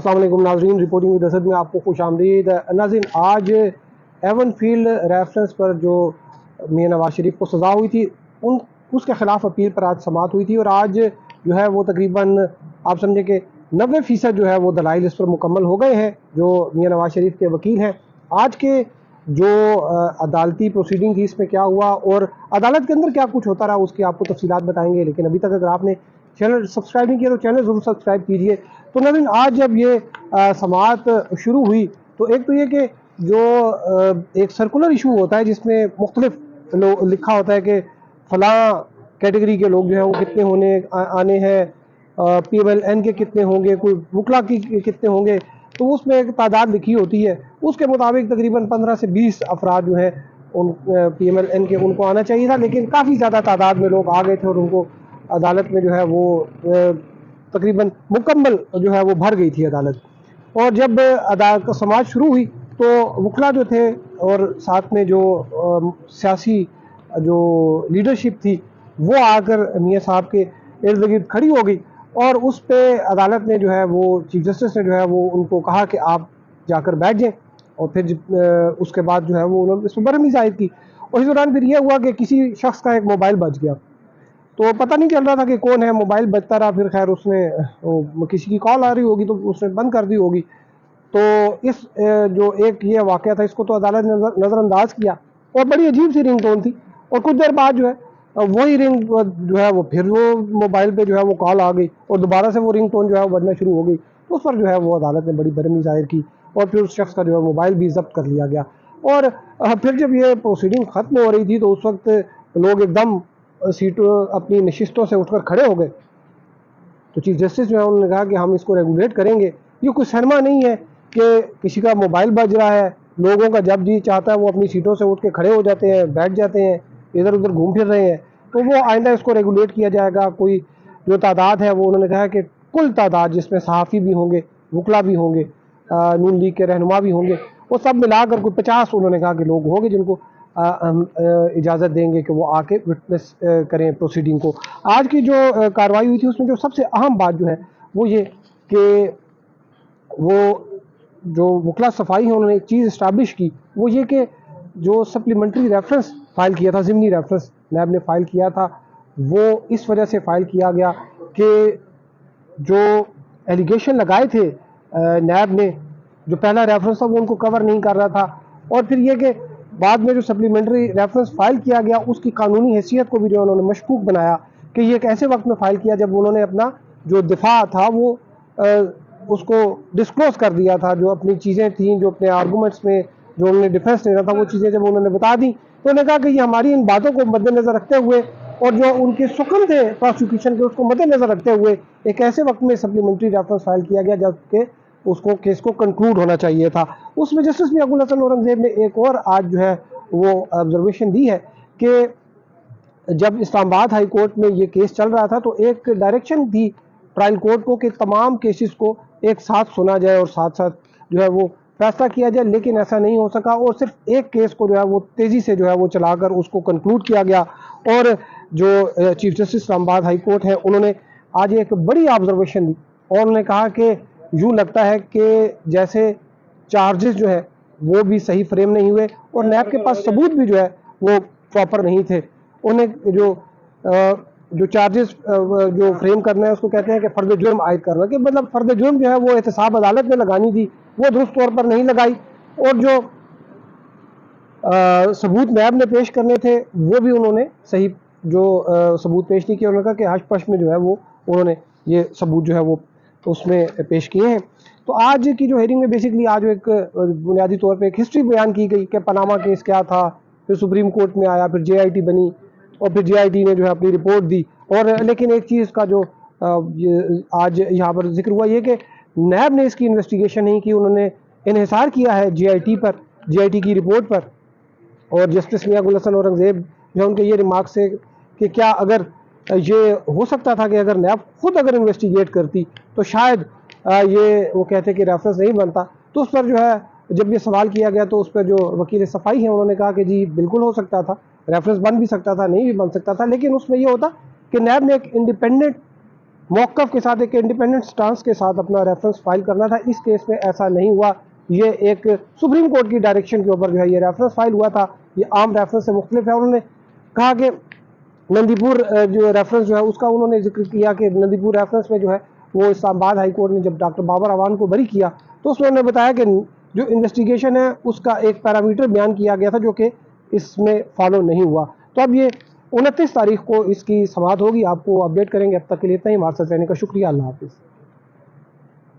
अस्सलाम वालेकुम नाज़रीन, रिपोर्टिंग विद असद में आपको खुश आमदीद। नाज़रीन, आज एवन फील्ड रेफरेंस पर जो मियां नवाज शरीफ को सज़ा हुई थी उसके ख़िलाफ़ अपील पर आज समाअत हुई थी और आज जो है वो तकरीबन आप समझे कि 90% जो है वो दलाइल इस पर मुकम्मल हो गए हैं। जो मियां नवाज शरीफ के वकील हैं, आज के जो अदालती प्रोसीडिंग थी इसमें क्या हुआ और अदालत के अंदर क्या कुछ होता रहा उसकी आपको तफसीलात बताएंगे। लेकिन अभी तक अगर आपने चैनल सब्सक्राइब नहीं किया तो चैनल ज़रूर सब्सक्राइब कीजिए। तो नाज़रीन, आज जब ये समाअत शुरू हुई तो एक तो ये कि जो एक सर्कुलर इशू होता है जिसमें मुख्तलिफ लिखा होता है कि फ़लाँ कैटेगरी के लोग जो है वो कितने होने आने हैं, PMLN के कितने होंगे, कोई वकला की कितने होंगे, तो उसमें एक तादाद लिखी होती है। उसके मुताबिक तकरीबन 15 से 20 अफराद जो हैं उन PMLN के उनको आना चाहिए था, लेकिन काफ़ी ज़्यादा तादाद में लोग आ गए थे और उनको अदालत में जो है वो तकरीबन मुकम्मल जो है वो भर गई थी अदालत। और जब अदालत का समाज शुरू हुई तो वकला जो थे और साथ में जो सियासी जो लीडरशिप थी वो आकर मियाँ साहब के इर्द गिर्द खड़ी हो गई और उस पे अदालत ने जो है वो चीफ जस्टिस ने जो है वो उनको कहा कि आप जाकर बैठ जाएं। और फिर उसके बाद जो है वो उन्होंने इस पर बरहमी जाहिर की। और इस दौरान फिर यह हुआ कि किसी शख्स का एक मोबाइल बज गया, तो पता नहीं चल रहा था कि कौन है, मोबाइल बजता रहा। फिर खैर उसने किसी की कॉल आ रही होगी तो उसने बंद कर दी होगी। तो इस जो एक ये वाक़या था इसको तो अदालत ने नज़रअंदाज किया और बड़ी अजीब सी रिंग टोन थी। और कुछ देर बाद जो है वही रिंग जो है वो फिर वो मोबाइल पे जो है वो कॉल आ गई और दोबारा से वो रिंग टोन जो है वो बजना शुरू हो गई। तो उस पर जो है वो अदालत ने बड़ी बरहमी जाहिर की और फिर उस शख्स का जो है मोबाइल भी जब्त कर लिया गया। और फिर जब ये प्रोसीडिंग ख़त्म हो रही थी तो उस वक्त लोग एकदम सीटों अपनी नशिस्तों से उठकर खड़े हो गए। तो चीफ जस्टिस जो है उन्होंने कहा कि हम इसको रेगुलेट करेंगे। ये कोई शर्मा नहीं है कि किसी का मोबाइल बज रहा है, लोगों का जब जी चाहता है वो अपनी सीटों से उठ के खड़े हो जाते हैं, बैठ जाते हैं, इधर उधर घूम फिर रहे हैं। तो वो आइंदा इसको रेगुलेट किया जाएगा। कोई जो तादाद है वो उन्होंने कहा कि कुल तादाद जिसमें सहाफ़ी भी होंगे, वकला भी होंगे, नून लीग के रहनुमा भी होंगे, वो सब मिलाकर कोई 50 उन्होंने कहा कि लोग होंगे जिनको हम इजाज़त देंगे कि वो आके विटनेस करें प्रोसीडिंग को। आज की जो कार्रवाई हुई थी उसमें जो सबसे अहम बात जो है वो ये कि वो जो वकला सफाई है उन्होंने एक चीज़ इस्टाब्लिश की, वो ये कि जो सप्लीमेंट्री रेफरेंस फ़ाइल किया था, ज़िमनी रेफरेंस नैब ने फ़ाइल किया था, वो इस वजह से फ़ाइल किया गया कि जो एलिगेशन लगाए थे नैब ने, जो पहला रेफरेंस था वो उनको कवर नहीं कर रहा था। और फिर ये कि बाद में जो सप्लीमेंट्री रेफरेंस फ़ाइल किया गया उसकी कानूनी हैसियत को भी जो उन्होंने मशकूक बनाया कि ये एक ऐसे वक्त में फ़ाइल किया जब उन्होंने अपना जो दिफा था वो उसको डिस्क्लोज़ कर दिया था। जो अपनी चीज़ें थीं, जो अपने आर्गूमेंट्स में जो उन्होंने डिफेंस देना था, वो चीज़ें जब उन्होंने बता दी तो उन्होंने कहा कि ये हमारी इन बातों को मद्देनज़र रखते हुए और जो उनके सुकम थे प्रोसिक्यूशन के उसको मद्देनज़र रखते हुए एक ऐसे वक्त में सप्लीमेंट्री रेफरेंस फ़ाइल किया गया जबकि उसको केस को कंक्लूड होना चाहिए था। उसमें जस्टिस मियां गुल हसन औरंगज़ेब ने एक और आज जो है वो ऑब्जर्वेशन दी है कि जब इस्लामाबाद हाई कोर्ट में ये केस चल रहा था तो एक डायरेक्शन थी ट्रायल कोर्ट को कि तमाम केसेस को एक साथ सुना जाए और साथ साथ जो है वो फैसला किया जाए, लेकिन ऐसा नहीं हो सका और सिर्फ एक केस को जो है वो तेज़ी से जो है वो चलाकर उसको कंक्लूड किया गया। और जो chief justice Islamabad high court है उन्होंने आज एक बड़ी ऑब्जर्वेशन दी और उन्होंने कहा कि यूँ लगता है कि जैसे चार्जेस जो है वो भी सही फ्रेम नहीं हुए और नैब के पास सबूत भी जो है वो प्रॉपर नहीं थे। उन्हें जो चार्जेस जो फ्रेम करना है उसको कहते हैं कि फ़र्द जुर्म आयद करना, कि मतलब फ़र्द जुर्म जो है वो एहतसाब अदालत में लगानी थी वो दुरुस्त तौर पर नहीं लगाई और जो सबूत नैब ने पेश करने थे वो भी उन्होंने सही जो सबूत पेश नहीं किया। उन्होंने कहा कि हश पश में जो है वो उन्होंने ये सबूत जो है वो उसमें पेश किए हैं। तो आज की जो हेयरिंग में बेसिकली आज एक बुनियादी तौर पे एक हिस्ट्री बयान की गई कि पनामा केस क्या था, फिर सुप्रीम कोर्ट में आया, फिर JIT बनी और फिर JIT ने जो है अपनी रिपोर्ट दी। और लेकिन एक चीज़ का जो आज यहाँ पर जिक्र हुआ ये कि नैब ने इसकी इन्वेस्टिगेशन नहीं की, उन्होंने इन्हिसार किया है JIT पर, JIT की रिपोर्ट पर। और जस्टिस मियां गुल हसन औरंगज़ेब जो उनके ये रिमार्क्स है कि क्या अगर ये हो सकता था कि अगर नैब खुद अगर इन्वेस्टिगेट करती तो शायद ये वो कहते कि रेफरेंस नहीं बनता। तो उस पर जो है जब ये सवाल किया गया तो उस पर जो वकील सफाई है उन्होंने कहा कि जी बिल्कुल हो सकता था, रेफरेंस बन भी सकता था, नहीं भी बन सकता था, लेकिन उसमें ये होता कि नैब ने एक इंडिपेंडेंट موقف کے ساتھ ایک انڈیپینڈنٹ سٹانس کے ساتھ اپنا ریفرنس فائل کرنا تھا. اس کیس میں ایسا نہیں ہوا. یہ ایک سپریم کورٹ کی ڈائریکشن کے اوپر جو ہے یہ ریفرنس فائل ہوا تھا. یہ عام ریفرنس سے مختلف ہے. انہوں نے کہا کہ نندی پور جو ریفرنس جو ہے اس کا انہوں نے ذکر کیا کہ نندی پور ریفرنس میں جو ہے وہ اسلام آباد ہائی کورٹ نے جب ڈاکٹر بابر اعوان کو بری کیا تو اس میں انہوں نے بتایا کہ جو انویسٹیگیشن ہے اس کا ایک پیرامیٹر بیان کیا گیا تھا جو کہ اس میں فالو نہیں ہوا. تو اب یہ 29 تاریخ کو اس کی سماعت ہوگی. آپ کو اپڈیٹ کریں گے. اب تک کے لیے اتنا ہی. ہمارے ساتھ رہنے کا شکریہ. اللہ حافظ.